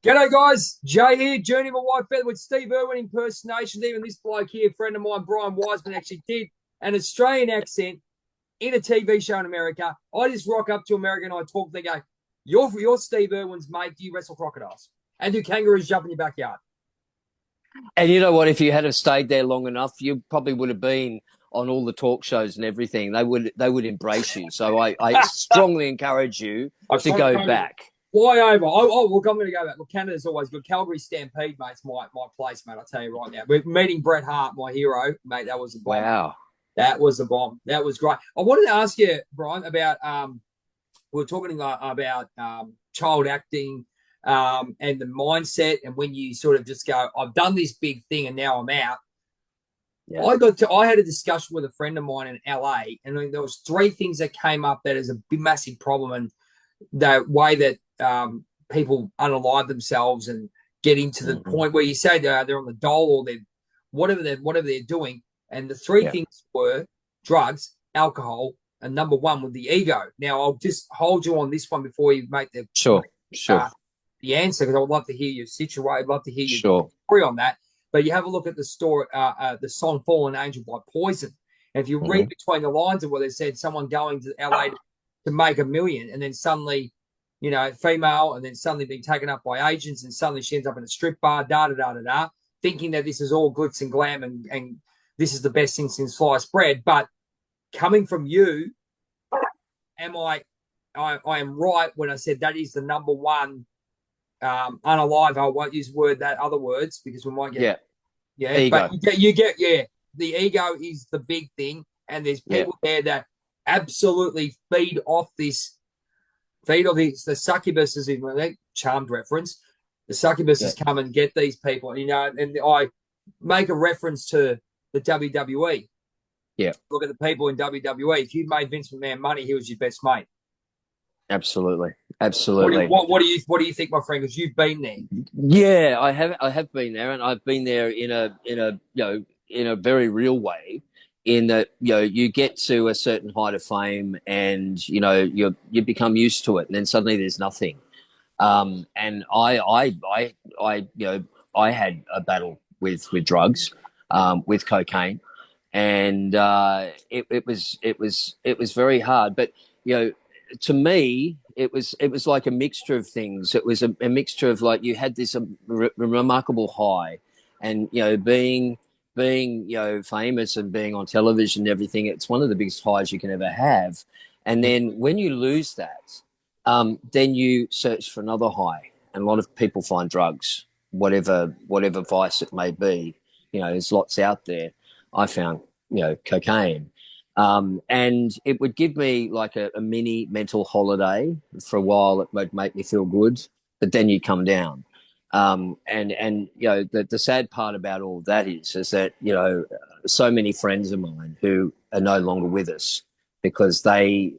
G'day, guys. Jay here, Journeyman Whitefeather with Steve Irwin impersonation. Even this bloke here, friend of mine, Bryan Wiseman, actually did an Australian accent in a TV show in America. I just rock up to America and I talk. They go, "You're Steve Irwin's mate. Do you wrestle crocodiles? And do kangaroos jump in your backyard?" And you know what? If you had have stayed there long enough, you probably would have been on all the talk shows and everything. They would embrace you. So I strongly encourage you I to strongly go encourage you. back. Fly over. Oh, look, I'm going to go back. Look, Canada's always good. Calgary Stampede, mate's my place, mate. I'll tell you right now. We're meeting Bret Hart, my hero, mate. That was a bomb. Wow. That was a bomb. That was great. I wanted to ask you, Brian, about we were talking about child acting and the mindset, and when you sort of just go, I've done this big thing and now I'm out. Yeah. I had a discussion with a friend of mine in LA, and there was three things that came up that is a big, massive problem, and the way that people unalive themselves and get into the point where you say they're on the dole or they're whatever they're doing. And the three things were drugs, alcohol, and number one with the ego. Now I'll just hold you on this one before you make Sure. the answer, because I would love to hear your situation. I'd love to hear your Sure. story on that. But you have a look at the story, the song "Fallen Angel" by Poison. And if you read between the lines of what they said, someone going to LA to make $1 million, and then suddenly, female, and then suddenly being taken up by agents, and suddenly she ends up in a strip bar, thinking that this is all glitz and glam, and this is the best thing since sliced bread. But coming from you, I am right when I said that is the number one unalive. I won't use other words because we might get Ego. But the ego is the big thing, and there's people there that absolutely feed off the succubuses, in a Charmed reference. The succubuses come and get these people, and I make a reference to the WWE. Yeah. Look at the people in WWE. If you made Vince McMahon money, he was your best mate. Absolutely. What do you think, my friend? Because you've been there. Yeah, I have been there, and I've been there in a very real way. In that, you get to a certain height of fame, and you become used to it, and then suddenly there's nothing. And I had a battle with drugs, with cocaine, and it was very hard. But to me, it was like a mixture of things. It was a mixture of, like, you had this remarkable high, and being famous and being on television and everything. It's one of the biggest highs you can ever have. And then when you lose that, then you search for another high. And a lot of people find drugs, whatever vice it may be. There's lots out there. I found cocaine. And it would give me like a mini mental holiday for a while. It would make me feel good, but then you come down. And the sad part about all of that is that so many friends of mine who are no longer with us because they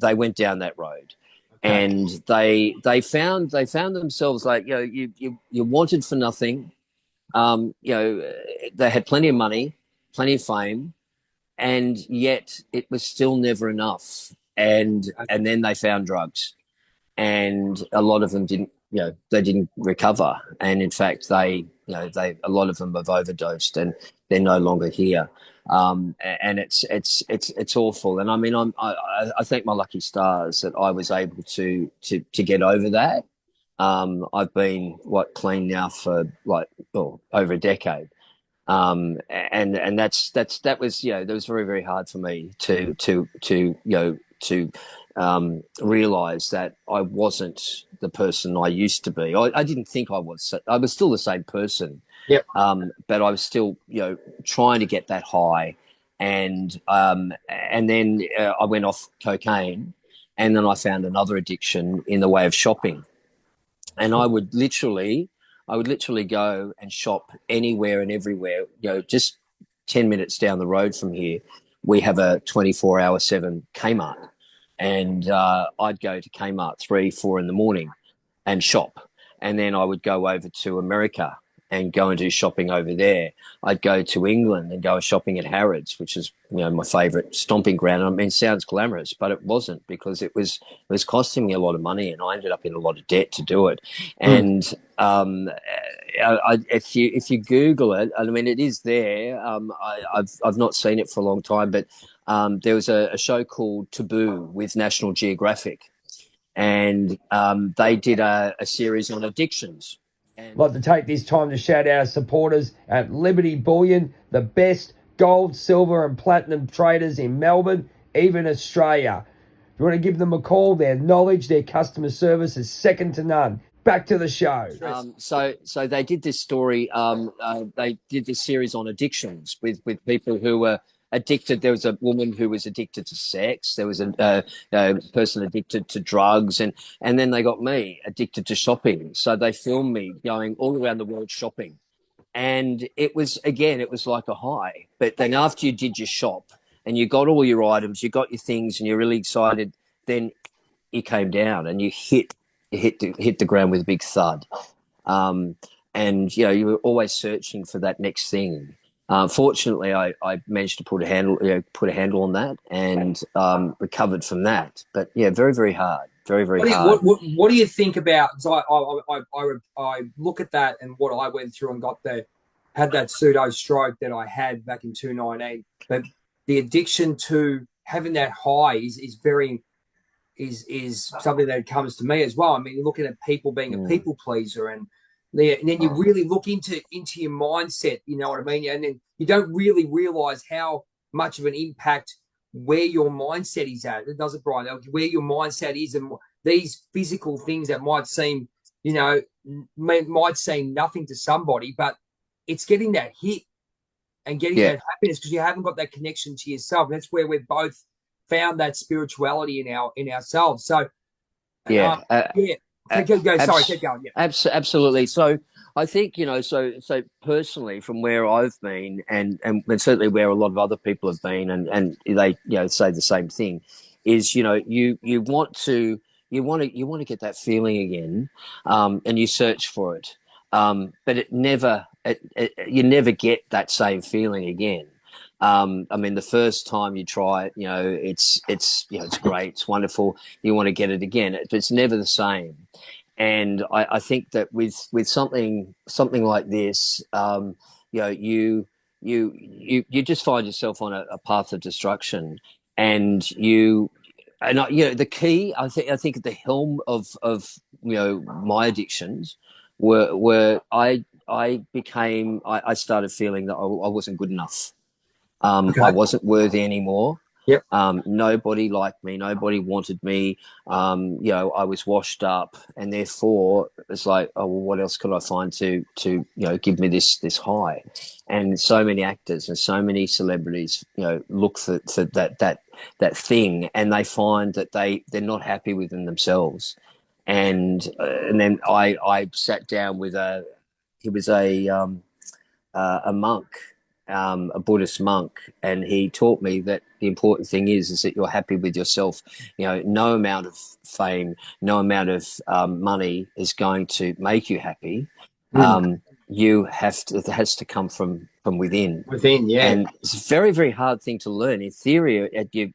went down that road. Okay. And they found themselves like, you wanted for nothing. They had plenty of money, plenty of fame, and yet it was still never enough. And then they found drugs, and a lot of them didn't recover. And in fact, a lot of them have overdosed, and they're no longer here. And it's awful. And I mean, I thank my lucky stars that I was able to get over that. I've been clean now for over a decade. And that was very, very hard for me to realize that I wasn't the person I used to be. I didn't think I was. I was still the same person. Yep. But I was still, trying to get that high. And then I went off cocaine, and then I found another addiction in the way of shopping. And I would literally go and shop anywhere and everywhere. Just 10 minutes down the road from here, we have a 24/7 Kmart. And I'd go to Kmart 3, 4 in the morning and shop. And then I would go over to America and go and do shopping over there. I'd go to England and go shopping at Harrods, which is, you know, my favourite stomping ground. I mean, it sounds glamorous, but it wasn't, because it was costing me a lot of money, and I ended up in a lot of debt to do it. Mm. And if you Google it, I mean, it is there. I've not seen it for a long time, but there was a show called Taboo with National Geographic, and they did a series on addictions. I'd like to take this time to shout out our supporters at Liberty Bullion, the best gold, silver, and platinum traders in Melbourne, even Australia. If you want to give them a call, their knowledge, their customer service is second to none. Back to the show. So they did this story. They did this series on addictions with people who were addicted. There was a woman who was addicted to sex. There was a person addicted to drugs, and then they got me addicted to shopping. So they filmed me going all around the world shopping, and it was like a high. But then after you did your shop and you got all your items, you got your things, and you're really excited, then you came down and you hit the ground with a big thud. And you know, you were always searching for that next thing. Fortunately, I managed to put a handle on that, and recovered from that. But yeah, very, very hard, very, very hard. What do you think about? So I look at that and what I went through and had that pseudo stroke that I had back in 2019. But the addiction to having that high is something that comes to me as well. I mean, you're looking at people being a people pleaser, and then you really look into your mindset. You know what I mean? And then you don't really realize how much of an impact where your mindset is at. It does it, Bryan? Where your mindset is, and these physical things that might seem, you know, might seem nothing to somebody, but it's getting that hit and getting that happiness because you haven't got that connection to yourself. And that's where we've both found that spirituality in ourselves. So yeah. Go. Sorry, keep going. Yeah. Absolutely. So I think, you know, so personally, from where I've been, and certainly where a lot of other people have been, and they, you know, say the same thing, is, you know, you want to get that feeling again, and you search for it, but you never get that same feeling again. I mean, the first time you try it, you know, it's you know, it's great, it's wonderful. You want to get it again, but it's never the same. And I think that with something like this, you know, you just find yourself on a path of destruction, and you know, the key, I think at the helm of you know, my addictions were I started feeling that I wasn't good enough. I wasn't worthy anymore. Yep. Nobody liked me. Nobody wanted me. You know, I was washed up, and therefore it's like, oh, well, what else could I find to you know, give me this high? And so many actors and so many celebrities, you know, look for that thing, and they find that they're not happy within themselves. And then I sat down with he was a monk, a Buddhist monk, and he taught me that the important thing is that you're happy with yourself. You know, no amount of fame, no amount of money is going to make you happy. You have to. It has to come from within. Within, yeah. And it's a very, very hard thing to learn. In theory,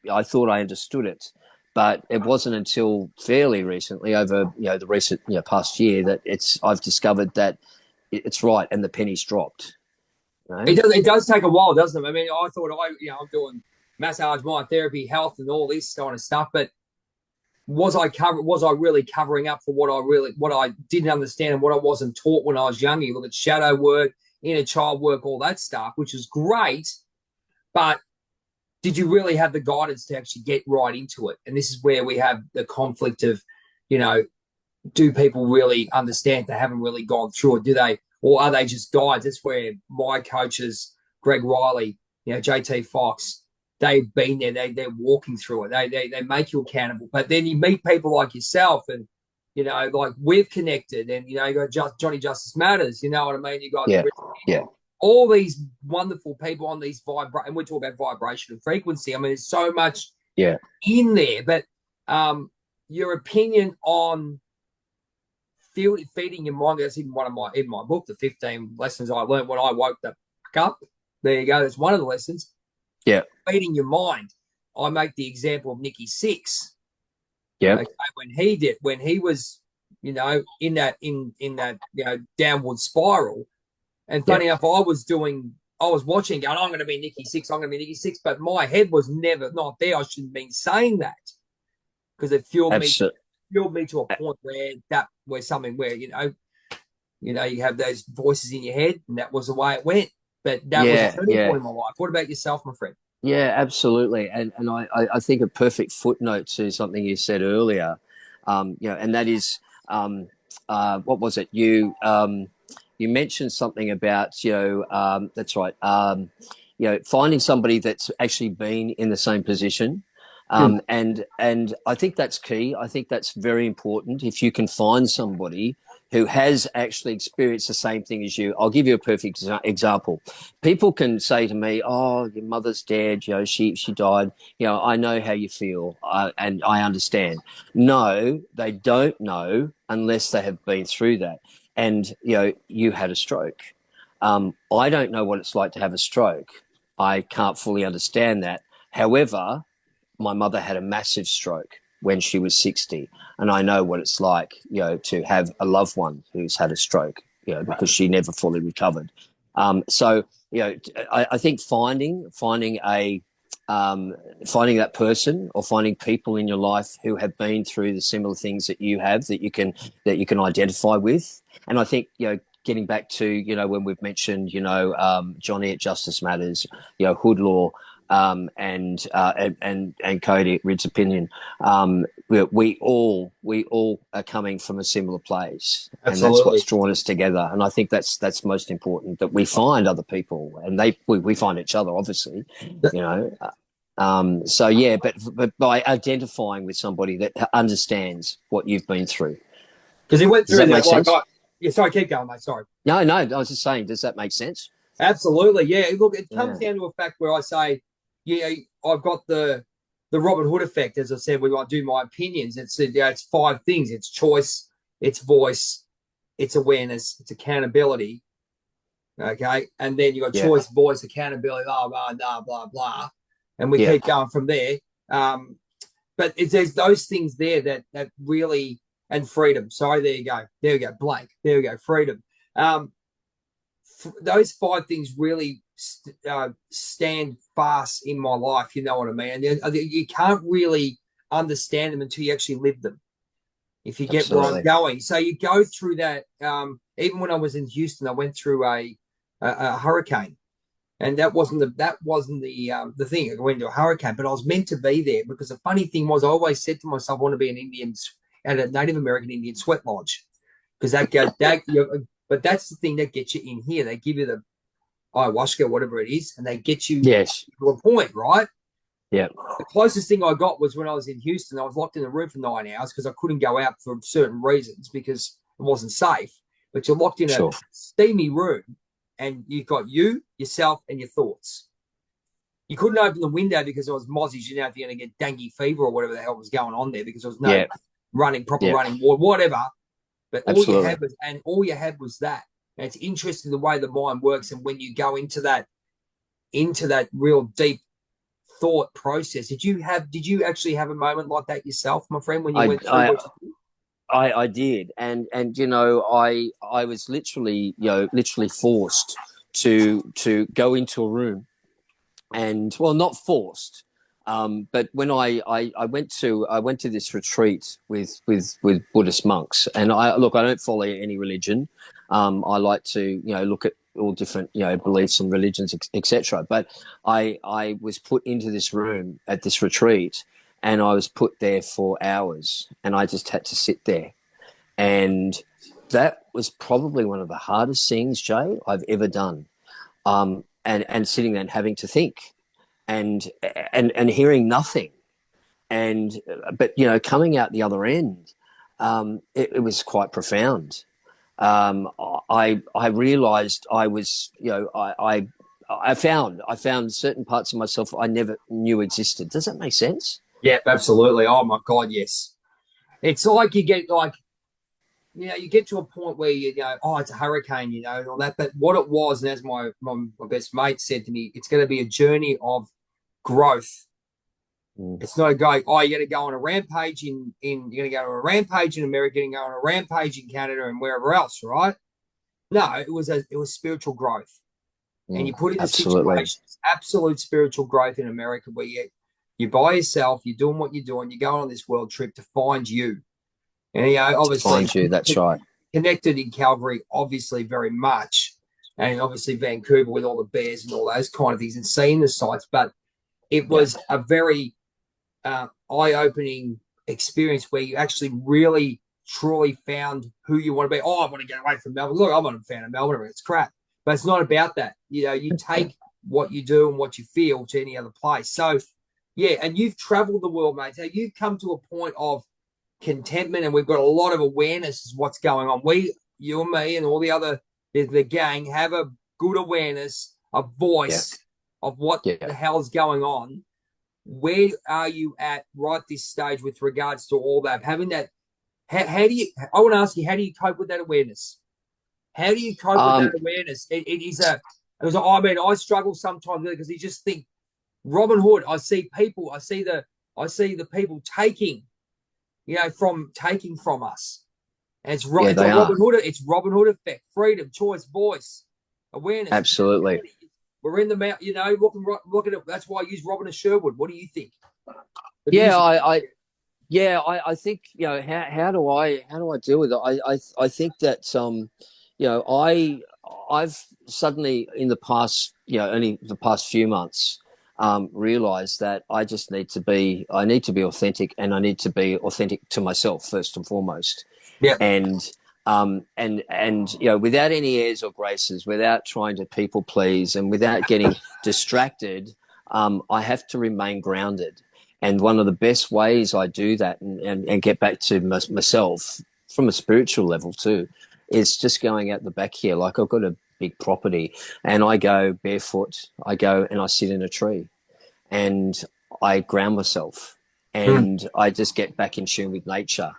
I thought I understood it, but it wasn't until fairly recently, over, you know, the recent, you know, past year, that I've discovered that it's right, and the penny's dropped. Right? It does take a while, doesn't it? I mean, I thought I'm doing massage, mind therapy, health, and all this kind of stuff, but was I really covering up for what I didn't understand and what I wasn't taught when I was younger? You look at shadow work, inner child work, all that stuff, which is great, but did you really have the guidance to actually get right into it? And this is where we have the conflict of, you know, do people really understand? They haven't really gone through it, do they? Or are they just guides? That's where my coaches, Greg Riley, you know, JT Fox, they've been there. They're walking through it. They make you accountable. But then you meet people like yourself, and, you know, like we've connected, and, you know, you got Johnny Justice Matters. You know what I mean? You got all these wonderful people on these and we talk about vibration and frequency. I mean, there's so much in there. But your opinion on feeding your mind. That's in my book, the 15 lessons I learned when I woke the fuck up. There you go. That's one of the lessons. Yeah. Feeding your mind. I make the example of Nicky Six. Yeah. Okay, when he was, in that downward spiral. And Yeah. funny enough, I was watching, going, I'm going to be Nicky Six, I'm going to be Nicky Six, but my head was never not there. I shouldn't have been saying that because it fueled me to a point where you have those voices in your head, and that was the way it went. But that was a turning point in my life. What about yourself, my friend? Yeah, absolutely. And I think a perfect footnote to something you said earlier, and that is, what was it? You mentioned something about, that's right. Finding somebody that's actually been in the same position. And I think that's key. I think that's very important. If you can find somebody who has actually experienced the same thing as you. I'll give you a perfect example. People can say to me, "Oh, your mother's dead. She died. I know how you feel, and I understand." No, they don't know unless they have been through that. And you had a stroke. I don't know what it's like to have a stroke. I can't fully understand that. However, my mother had a massive stroke when she was 60, and I know what it's like, to have a loved one who's had a stroke, because she never fully recovered. So, I think finding that person, or finding people in your life who have been through the similar things that you have, that you can identify with. And I think, getting back to, when we've mentioned, Johnny at Justice Matters, Hood Law, and Cody at Rid's Opinion, we all are coming from a similar place. Absolutely. And that's what's drawn us together. And I think that's most important, that we find other people, and we find each other, obviously, So yeah, but by identifying with somebody that understands what you've been through. Because he went through that. Make sense? Sorry, keep going, mate. Sorry. No, I was just saying, does that make sense? Absolutely, yeah. Look, it comes down to a fact where I say, I've got the Robin Hood effect, as I said, when I do my opinions. It's 5 things: it's choice, it's voice, it's awareness, it's accountability. Okay, and then you got choice, voice, accountability, blah blah blah blah blah, and we keep going from there. But there's those things there that really, and freedom. Sorry, there you go. There we go. Blank. There we go. Freedom. Those 5 things really stand fast in my life. You know what I mean? And you can't really understand them until you actually live them, if you get where I'm going. So you go through that. Even when I was in Houston, I went through a hurricane, and that wasn't the thing. I went to a hurricane, but I was meant to be there, because the funny thing was, I always said to myself, I want to be an Indian at a Native American Indian sweat lodge, because but that's the thing that gets you in here. They give you the ayahuasca, whatever it is, and they get you to a point, right? Yeah. The closest thing I got was when I was in Houston. I was locked in the room for 9 hours because I couldn't go out for certain reasons, because it wasn't safe. But you're locked in a steamy room, and you've got yourself, and your thoughts. You couldn't open the window because it was mozzies. If you're going to get dengue fever or whatever the hell was going on there, because there was no running water, whatever. But all you had was that. And it's interesting the way the mind works, and when you go into that real deep thought process. Did you actually have a moment like that yourself, my friend, when you went through? I did, and I was literally forced to go into a room, and not forced, but when I went to this retreat with Buddhist monks, and I don't follow any religion. I like to look at all different beliefs and religions, etc. But I was put into this room at this retreat, and I was put there for hours, and I just had to sit there, and that was probably one of the hardest things, Jay, I've ever done. And sitting there and having to think, and hearing nothing, but coming out the other end, it was quite profound. I realized I was, I found certain parts of myself I never knew existed. Does that make sense? Yeah, absolutely. Oh my God, yes. It's like you get you get to a point where you go, oh, it's a hurricane, and all that. But what it was, and as my best mate said to me, it's going to be a journey of growth. Mm. It's not going, oh, you're going to go on a rampage you're going to go on a rampage in America and go on a rampage in Canada and wherever else, right? No, it was spiritual growth. And you put into Absolutely. situations, absolute spiritual growth in America where you're by yourself, you're doing what you're doing, you're going on this world trip to find you. And, obviously, Find you, that's right. connected in Calgary, obviously, very much. And obviously, Vancouver with all the bears and all those kind of things and seeing the sites. But it was a very eye-opening experience where you actually really, truly found who you want to be. Oh, I want to get away from Melbourne. Look, I'm not a fan of Melbourne. It's crap. But it's not about that. You take what you do and what you feel to any other place. So, yeah, and you've traveled the world, mate. So you've come to a point of contentment, and we've got a lot of awareness of what's going on. You and me and all the gang have a good awareness, a voice of what the hell's going on. Where are you at right this stage with regards to all that? Having that, how do you? I want to ask you, how do you cope with that awareness? How do you cope with that awareness? I mean, I struggle sometimes because you just think Robin Hood. I see the people taking, from us. And it's Robin Hood. It's Robin Hood effect. Freedom, choice, voice, awareness. Absolutely. We're in the mount. Look at it. That's why I use Robin of Sherwood. What do you think? I think how do I deal with it? I think that I've suddenly in the past only the past few months realized that I need to be authentic, and I need to be authentic to myself first and foremost. Yeah. And without any airs or graces, without trying to people please, and without getting distracted, I have to remain grounded. And one of the best ways I do that and get back to myself from a spiritual level too is just going out the back here. Like, I've got a big property, and I go barefoot. I go and I sit in a tree, and I ground myself, and I just get back in tune with nature,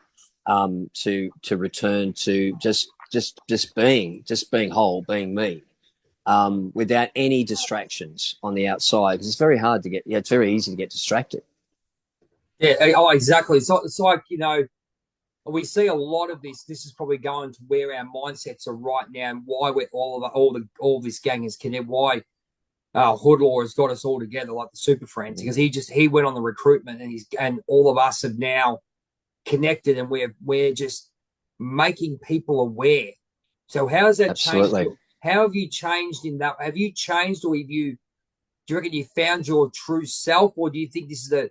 to return to just being whole, being me, without any distractions on the outside. Because it's very hard to get. It's very easy to get distracted. Yeah. Oh, exactly. It's like, we see a lot of this. This is probably going to where our mindsets are right now, and why we're all this gang is connected. Why Hoodlaw has got us all together like the Super Friends, because he went on the recruitment, and all of us have now connected, and we're just making people aware. So how has that Absolutely. changed? How have you changed in that? Have you changed, or do you reckon you found your true self, or do you think this is a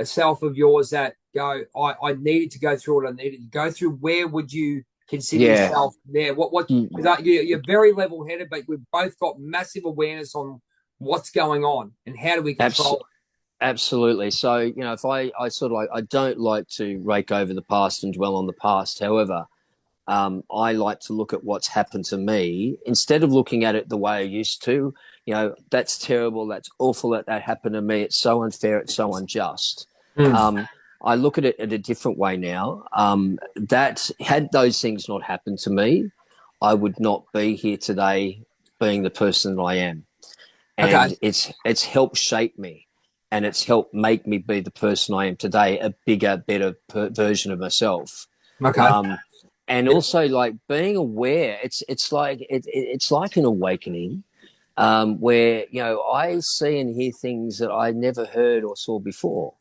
self of yours that I needed to go through what I needed to go through? Where would you consider yourself there? You're very level headed, but we've both got massive awareness on what's going on, and how do we control it? Absolutely. So, if I don't like to rake over the past and dwell on the past. However, I like to look at what's happened to me instead of looking at it the way I used to. That's terrible. That's awful that happened to me. It's so unfair. It's so unjust. I look at it in a different way now. That had those things not happened to me, I would not be here today being the person that I am. And it's helped shape me, and it's helped make me be the person I am today, a bigger, better version of myself. And also, like, being aware, it's like an awakening, where I see and hear things that I never heard or saw before.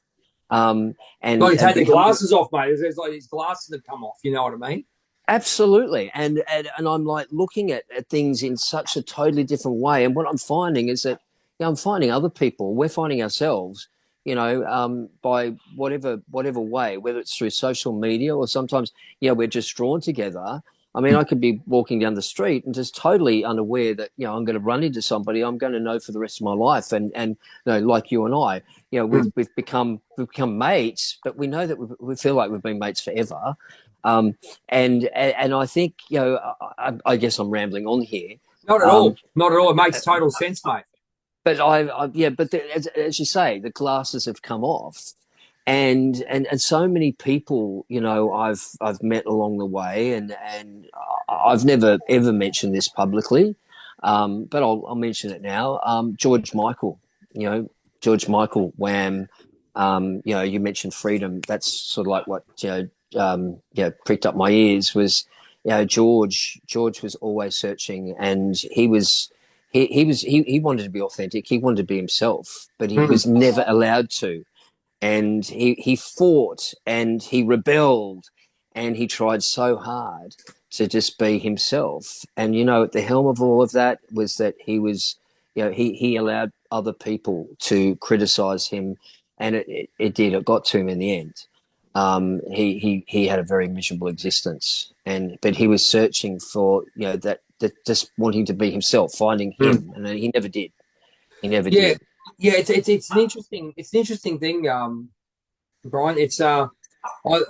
And you take the glasses off, mate. There's like these glasses that come off. You know what I mean? Absolutely. And I'm like looking at things in such a totally different way. And what I'm finding is that I'm finding other people, we're finding ourselves, by whatever way, whether it's through social media or sometimes, we're just drawn together. I mean, I could be walking down the street and just totally unaware that, I'm going to run into somebody I'm going to know for the rest of my life. And like you and I, we've become mates, but we know that we feel like we've been mates forever. And I think, I guess I'm rambling on here. Not at all. Not at all. It makes total sense, mate. But as you say, the glasses have come off, and so many people, you know, I've met along the way, and I've never ever mentioned this publicly, but I'll mention it now. George Michael, you know, George Michael, Wham. You know, you mentioned freedom. That's sort of like what, pricked up my ears was, you know, George was always searching, and he wanted to be authentic. He wanted to be himself, but he Mm. was never allowed to, and he fought and he rebelled and he tried so hard to just be himself. And you know, at the helm of all of that was that he was, you know, he allowed other people to criticize him, and it got to him in the end. He had a very miserable existence, but he was searching for, you know, that just wanting to be himself, finding Mm. him, and he never did. He never Yeah, did. yeah. It's an interesting thing, Brian.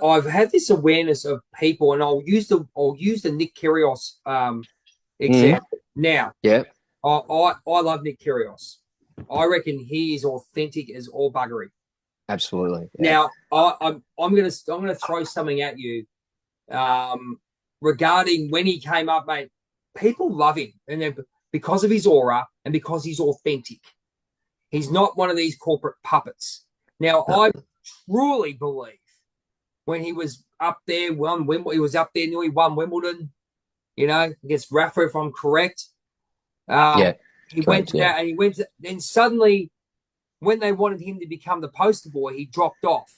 I've had this awareness of people, and I'll use the Nick Kyrgios Mm, example. Now, yeah, I love Nick Kyrgios. I reckon he is authentic as all buggery. absolutely. Yeah. Now, I'm gonna throw something at you, regarding when he came up, mate. People love him, and because of his aura and because he's authentic. He's not one of these corporate puppets. Now, No, I truly believe when he was up there, he was up there, nearly won Wimbledon, against Rafa, if I'm correct. yeah, He went correct. to Yeah, that, and then suddenly, when they wanted him to become the poster boy, he dropped off.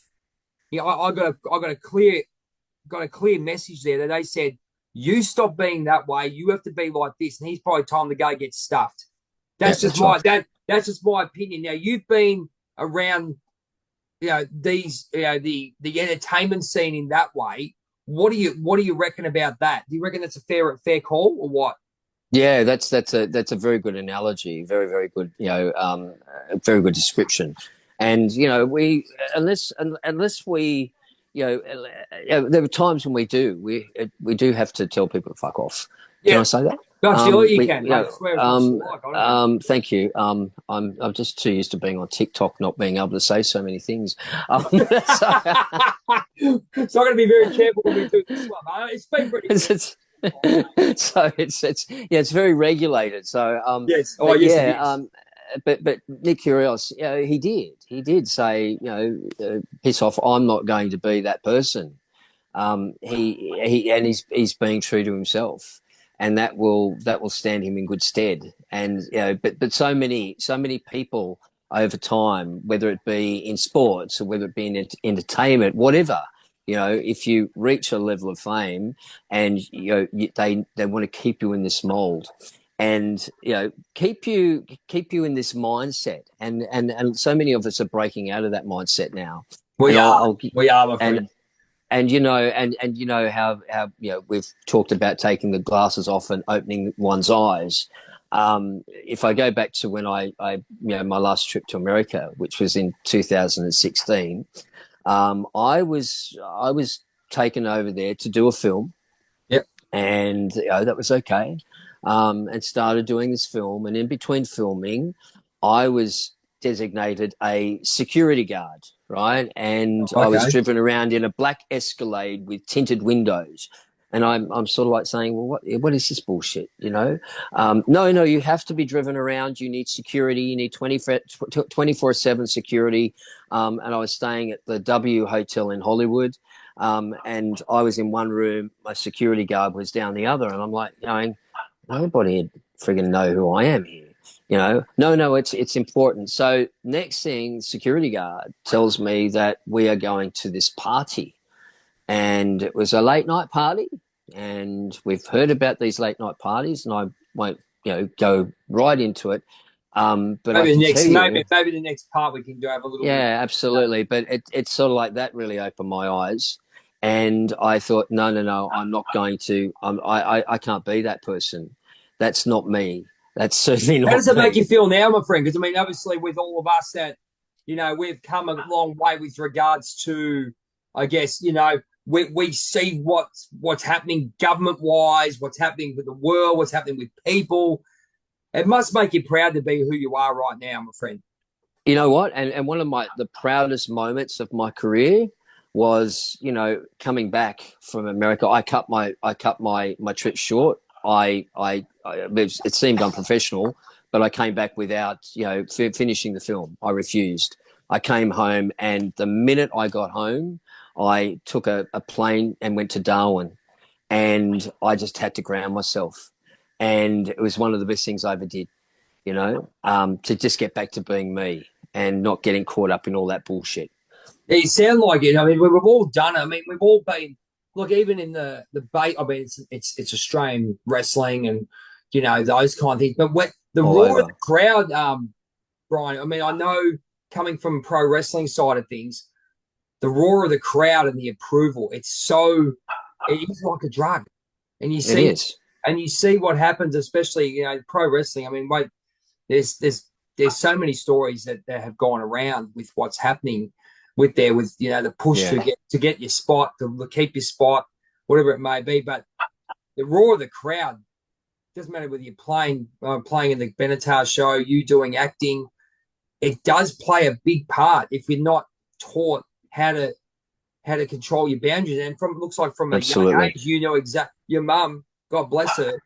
Yeah, I got a clear message there that they said, you stop being that way. You have to be like this, and he's probably time to go get stuffed. yeah, That's just that's right. that's just my opinion. Now, you've been around, the entertainment scene in that way. What do you reckon about that? Do you reckon that's a fair call, or what? Yeah, that's a very good analogy. Very, very good. You know, a very good description. And you know, unless we, you know, there are times when we do have to tell people to fuck off. Can Yeah, I say that? absolutely, you We, can, you mate. know, Swear as much as you like. I don't mind. thank you. I'm just too used to being on TikTok, not being able to say so many things. So, So I'm going to be very careful when we do this one. It's been pretty good. it's, so it's yeah, it's very regulated. So Yes. Oh, but yes, it yeah, is. but Nick Kyrgios, you know, he did say, you know, piss off, I'm not going to be that person. He's being true to himself, and that will stand him in good stead. And you know, but so many people over time, whether it be in sports or whether it be in entertainment, whatever, you know, if you reach a level of fame, and you know they want to keep you in this mold, and you know keep you in this mindset, and so many of us are breaking out of that mindset now. We And are. I'll We are, my and friend. and you know, and you know how you know we've talked about taking the glasses off and opening one's eyes. If I go back to when I you know, my last trip to America, which was in 2016, I was taken over there to do a film, Yep. and you know, that was okay. And started doing this film, and in between filming, I was designated a security guard, right? And I was Okay. driven around in a black Escalade with tinted windows. And I'm sort of like saying, well, what is this bullshit? You know, no, you have to be driven around. You need security. You need 24/7 security. And I was staying at the W Hotel in Hollywood. And I was in one room. My security guard was down the other. And I'm like, nobody friggin' know who I am here. You know, no, it's important. So next thing, security guard tells me that we are going to this party, and it was a late night party, and we've heard about these late night parties, and I won't, you know, go right into it. But I Maybe the can tell next, maybe you, maybe the next part we can do have a little bit of. yeah, absolutely. But it's sort of like that really opened my eyes. And I thought, no, I'm not going to. I can't be that person. That's not me. That's certainly How not does it make me. you feel now, my friend? Because I mean, obviously, with all of us that we've come a long way with regards to, I guess, we see what's happening government wise, what's happening with the world, what's happening with people. It must make you proud to be who you are right now, my friend. You know what? And one of the proudest moments of my career was, coming back from America. I cut my trip short. It seemed unprofessional, but I came back without, finishing the film. I refused. I came home, and the minute I got home, I took a plane and went to Darwin, and I just had to ground myself. And it was one of the best things I ever did, to just get back to being me and not getting caught up in all that bullshit. Yeah, you sound like it. I mean, we've all done it. I mean, we've all been look, even in the bait. I mean, it's Australian wrestling and those kind of things. But when the All roar of the over. crowd, Brian. I mean, I know coming from pro wrestling side of things, the roar of the crowd and the approval. It is like a drug, and you It see is. and you see what happens, especially pro wrestling. I mean, wait, there's so many stories that have gone around with what's happening with the push Yeah, to get your spot, to keep your spot, whatever it may be. But the roar of the crowd doesn't matter whether you're playing in the Benatar show, you doing acting. It does play a big part if you're not taught how to control your boundaries. And from looks like from a young absolutely. age, your mum, God bless her,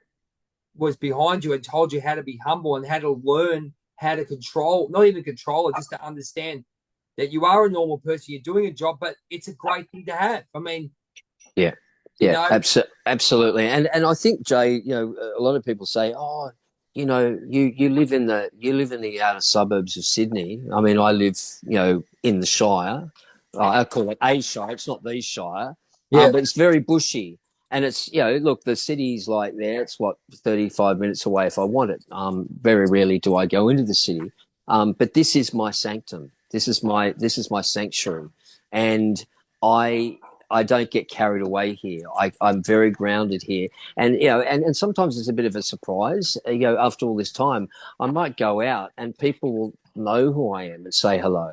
was behind you and told you how to be humble and how to learn how to control, not even control it, just to understand that you are a normal person, you're doing a job, but it's a great thing to have. I mean, Yeah, you yeah, know, absolutely. And I think, Jay, a lot of people say, oh, you live in the outer suburbs of Sydney. I mean, I live, in the Shire. I call it a Shire. It's not the Shire, yeah, but it's very bushy. And it's, look, the city's like there. It's what 35 minutes away if I want it. Very rarely do I go into the city. But this is my sanctum. This is my sanctuary, and I I don't get carried away here. I'm very grounded here, and and sometimes it's a bit of a surprise. After all this time, I might go out and people will know who I am and say hello,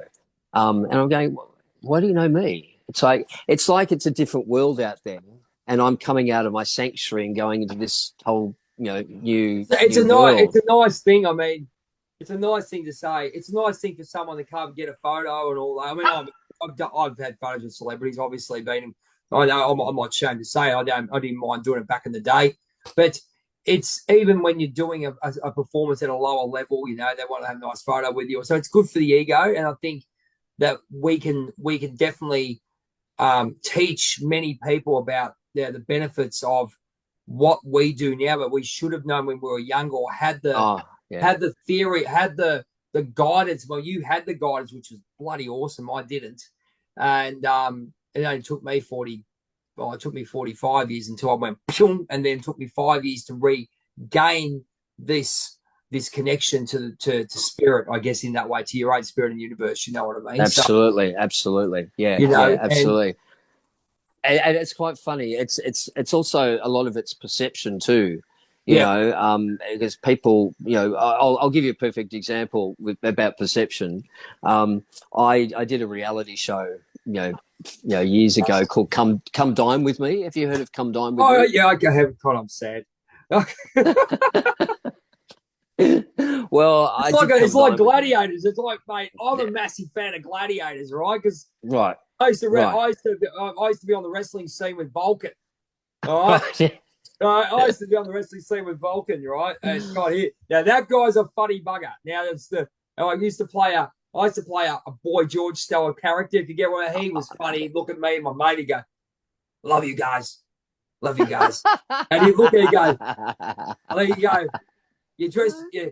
and I'm going, "Why do you know me?" It's like it's a different world out there, and I'm coming out of my sanctuary and going into this whole new it's new a nice, it's world. a nice thing. I mean, it's a nice thing to say. It's a nice thing for someone to come get a photo and all that. I mean, I've had photos of celebrities, obviously, been. I know I'm not ashamed to say I didn't mind doing it back in the day, but it's even when you're doing a performance at a lower level, they want to have a nice photo with you. So it's good for the ego, and I think that we can definitely teach many people about the benefits of what we do now, but we should have known when we were younger or had the Oh, yeah, had the theory, had the guidance. Well, you had the guidance, which was bloody awesome. I didn't, and it only took me 40. Well, it took me 45 years until I went, and then it took me 5 years to regain this connection to spirit, I guess, in that way, to your own spirit and universe. You know what I mean? So, absolutely, absolutely, yeah, yeah, and absolutely. And it's quite funny. It's also a lot of its perception too, yeah. because people, I'll give you a perfect example about perception. I did a reality show, years ago called Come Dine with Me. Have you heard of Come Dine with Oh Me? yeah, I have kind of sad. Well, It's I like did it's Come like Dine with Me. gladiators. It's like, mate, I'm Yeah, a massive fan of gladiators, right? Because right, I used to re- right, I used to I used to be on the wrestling scene with Vulcan. All right, right. I used to be on the wrestling scene with Vulcan, right? And God, here now that guy's a funny bugger. Now that's the I used to play a Boy George style character. If you get what he was funny. He'd look at me and my mate. He'd go, "Love you guys, love you guys," and he'd look at he go, and then you go, "You dress, yeah,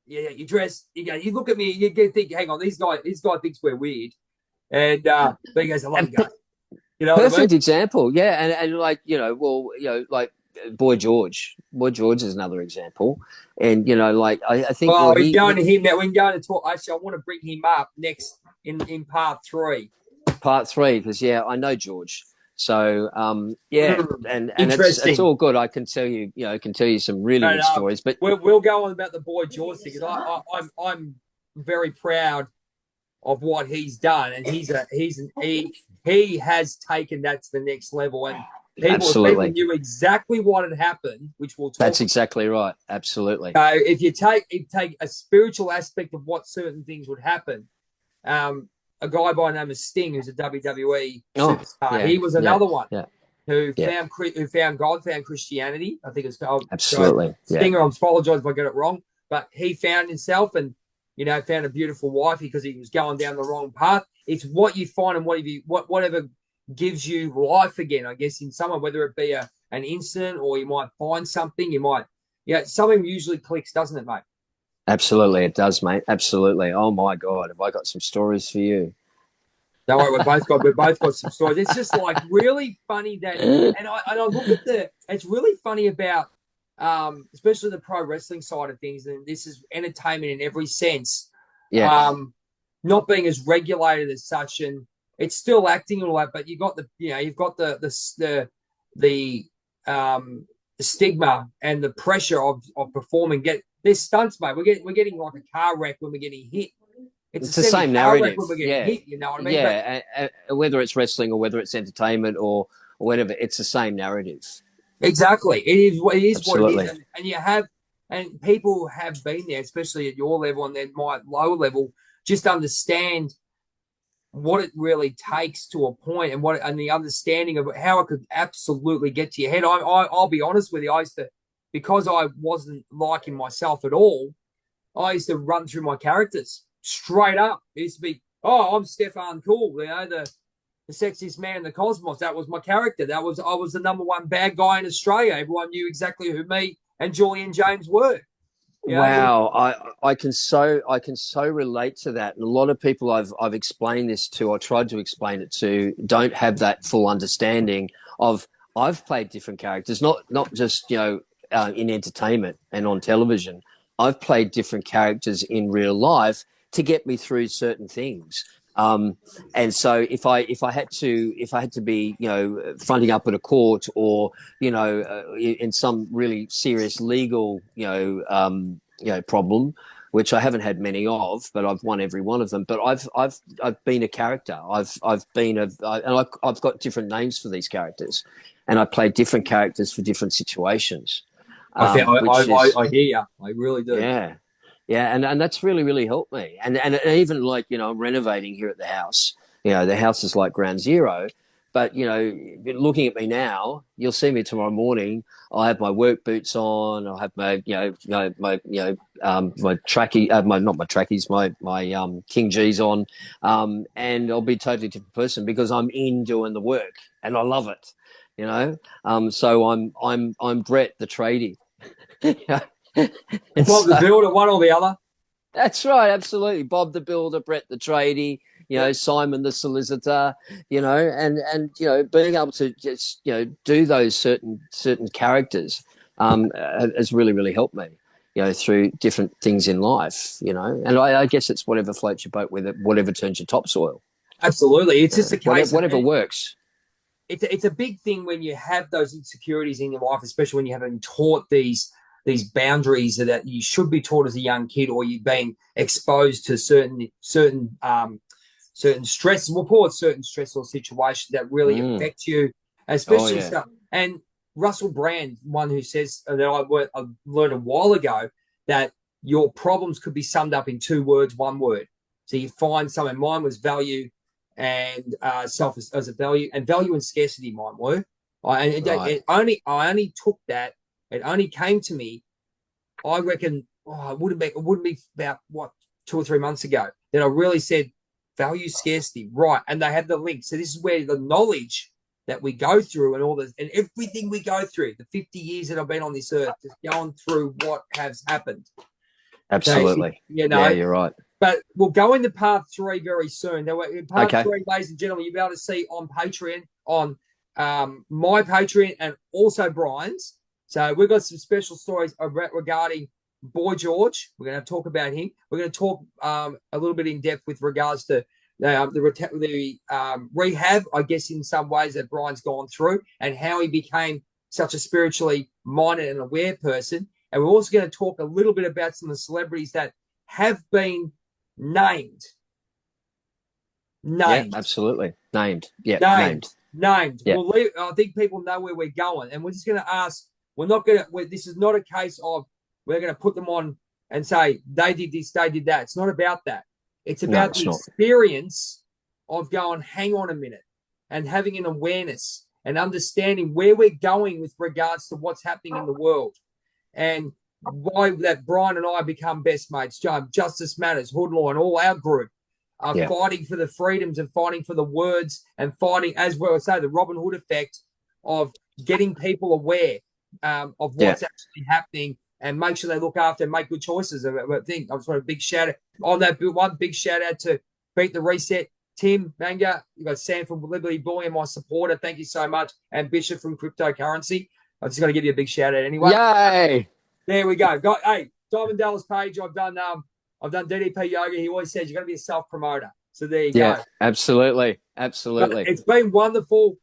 you dress." You look at me, you think, "Hang on, this guy thinks we're weird," and but he goes, "I love And you guys." You know what I mean? perfect example, yeah, and like well, like Boy George is another example, and like I think Well, well we're going he to him now. We're going to talk. Actually, I want to bring him up next in part three. part three because yeah I know George, so yeah, and it's Interesting. all good. I can tell you can tell you some really And good stories, but we'll go on about the Boy George thing because I'm very proud of what he's done, and he has taken that to the next level. And People Absolutely. knew exactly what had happened, which we'll talk That's about. exactly right. Absolutely. If you take a spiritual aspect of what certain things would happen, a guy by the name of Sting, who's a WWE Oh, superstar, yeah, he was yeah, another one yeah, who yeah. found God, found Christianity. I think it's called. So Absolutely. Yeah. Stinger, I apologize if I get it wrong, but he found himself and found a beautiful wife because he was going down the wrong path. It's what you find and whatever gives you life again. I guess in summer, whether it be an incident or you might find something, something usually clicks, doesn't it, mate? Absolutely, it does, mate. Absolutely. Oh my God, have I got some stories for you? Don't worry, we've both got some stories. It's just like really funny that, and I look at it's really funny about, especially the pro wrestling side of things, and this is entertainment in every sense, Yeah, not being as regulated as such, and it's still acting and all that, but you've got the stigma and the pressure of performing. There's stunts, mate. We're getting like a car wreck when we're getting hit. It's a it's the same semi-car wreck narrative. when we're getting Yeah, hit, you know what I mean? But yeah. Whether it's wrestling or whether it's entertainment or whatever, it's the same narrative. exactly, it is what it is, Absolutely. and people have been there, especially at your level and then my lower level, just understand what it really takes to a point and the understanding of how it could absolutely get to your head. I'll be honest with you, I used to, because I wasn't liking myself at all, I used to run through my characters straight up. It used to be, oh, I'm Stefan Cool, the sexiest man in the cosmos. That was my character. I was the number one bad guy in Australia. Everyone knew exactly who me and Julian James were. You know, Wow, I can so relate to that. And a lot of people I've explained this to, or tried to explain it to, don't have that full understanding of. I've played different characters, not just in entertainment and on television. I've played different characters in real life to get me through certain things. Um, and so if I had to be fronting up at a court or in some really serious legal problem, which I haven't had many of, but I've won every one of them. But I've been a character. I've got different names for these characters, and I play different characters for different situations. Which is I hear you. I really do. yeah, yeah, and that's really helped me. And even like I'm renovating here at the house. The house is like ground zero. But looking at me now, you'll see me tomorrow morning. I have my work boots on. I have my my trackie, not my trackies, my King G's on, and I'll be a totally different person because I'm in doing the work and I love it. So I'm Brett the tradie. And Bob the so Builder, one or the other. that's right, absolutely. Bob the Builder, Brett the tradie, Simon the solicitor, and being able to just do those certain characters has really helped me, through different things in life, and I guess it's whatever floats your boat with it, whatever turns your topsoil, Absolutely. It's just a case of whatever works. it's a big thing when you have those insecurities in your life, especially when you haven't taught these boundaries that you should be taught as a young kid, or you've been exposed to certain stress. We'll call it certain stressful situations that really affect you, Oh especially yeah. stuff. And Russell Brand, one who says that I learned a while ago that your problems could be summed up in two words, one word. So you find something. Mine was value and self as a value, and value and scarcity. Mine were. Right. I only took that. It only came to me. I reckon. Oh, it wouldn't be about what 2 or 3 months ago that I really said value scarcity, right? And they had the link. So this is where the knowledge that we go through and all this and everything we go through, the 50 years that I've been on this earth, just going through what has happened. So, Absolutely. Yeah, you're right. but we'll go into part 3 very soon. Now, in part Okay. 3, ladies and gentlemen, you'll be able to see on Patreon, on my Patreon, and also Brian's. So we've got some special stories regarding Boy George. We're going to talk about him. We're going to talk a little bit in depth with regards to the rehab, I guess, in some ways that Brian's gone through, and how he became such a spiritually minded and aware person. And we're also going to talk a little bit about some of the celebrities that have been named. Yeah, absolutely. Named. Yeah, Named. named. named. Yeah. We'll leave. I think people know where we're going, and we're just going to ask. We're not going to. This is not a case of we're going to put them on and say they did this, they did that. It's not about that. It's No, about it's the not. experience of going, hang on a minute, and having an awareness and understanding where we're going with regards to what's happening in the world, and why that Bryan and I become best mates. Justice Matters, Hood Law, and all our group are Yeah. fighting for the freedoms and fighting for the words and fighting, as well as say, the Robin Hood effect of getting people aware of what's actually happening and make sure they look after and make good choices. I think I just want a big shout out on that one. Big shout out to Beat the Reset, Tim Manga. You got Sam from Liberty Bullion, my supporter. Thank you so much, and Bishop from Cryptocurrency. I just got to give you a big shout out anyway. Yay! There we go. Hey, Diamond Dallas Page. I've done DDP yoga. He always says you got to be a self promoter. So there you go. Absolutely. But it's been wonderful.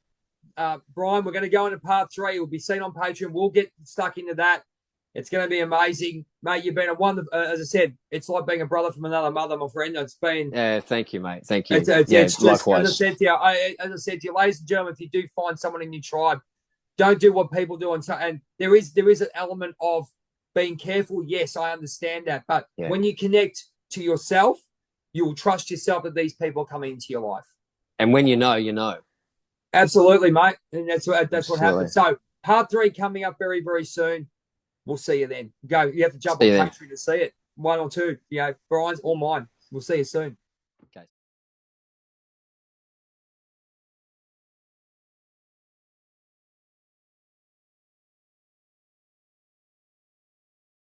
Bryan, we're going to go into part 3. It will be seen on Patreon. We'll get stuck into that. It's going to be amazing, mate. You've been a wonderful. As I said, it's like being a brother from another mother, my friend. It's been. Thank you, mate. Thank you. It's just, likewise. as I said to you, ladies and gentlemen, if you do find someone in your tribe, don't do what people do. And there is an element of being careful. Yes, I understand that. But when you connect to yourself, you will trust yourself that these people are coming into your life. And when you know, you know. Absolutely, mate. And that's what happens. So part 3 coming up very, very soon. We'll see you then. You have to jump on Patreon to see it. 1 or 2, Bryan's or mine. We'll see you soon.